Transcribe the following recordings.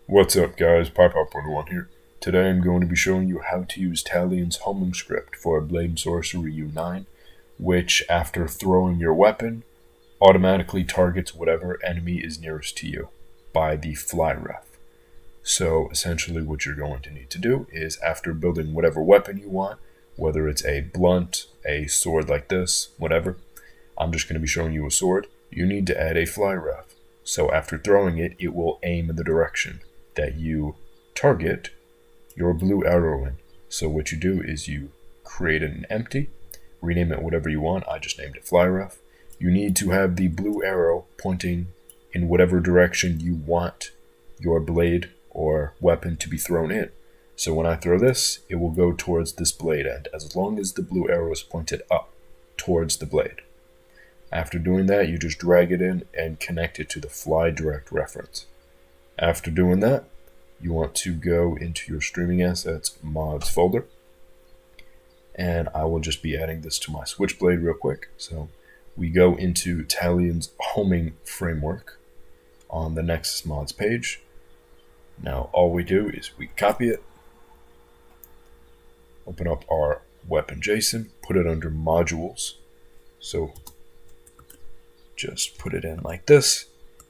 What's up guys, PyPop11 here. Today I'm going to be showing you how to use Talion's homing script for Blade&Sorcery U9, which after throwing your weapon, automatically targets whatever enemy is nearest to you by the fly ref. So essentially what you're going to need to do is after building whatever weapon you want, whether it's a blunt, a sword like this, whatever, I'm just going to be showing you a sword, you need to add a fly ref. So after throwing it, it will aim in the direction that you target your blue arrow in. So what you do is you create an empty, rename it whatever you want. I just named it fly ref. You need to have the blue arrow pointing in whatever direction you want your blade or weapon to be thrown in. So when I throw this, it will go towards this blade end as long as the blue arrow is pointed up towards the blade. After doing that, you just drag it in and connect it to the fly direct reference. After doing that, you want to go into your streaming assets mods folder, and I will just be adding this to my switchblade real quick. So we go into Talion's homing framework on the Nexus mods page. Now all we do is we copy it, open up our weapon JSON, put it under modules. So just put it in like this.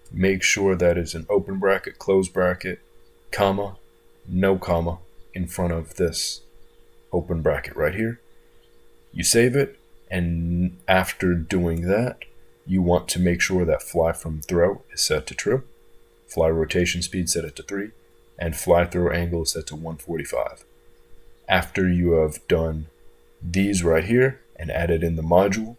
Make sure that is an open bracket, close bracket, comma, no comma in front of this open bracket right here. You save it, and after doing that, you want to make sure that fly from throw is set to true, fly rotation speed set it to 3, and fly throw angle is set to 145. After you have done these right here and added in the module,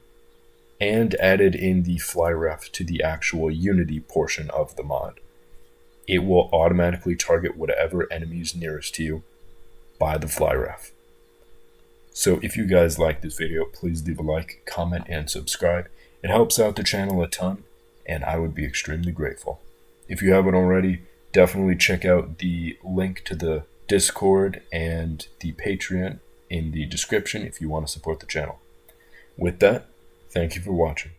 and added in the fly ref to the actual Unity portion of the mod, it will automatically target whatever enemy is nearest to you by the fly ref. So if you guys like this video, please leave a like, comment, and subscribe. It helps out the channel a ton, and I would be extremely grateful. If you haven't already, definitely check out the link to the Discord and the Patreon in the description if you want to support the channel. With that, thank you for watching.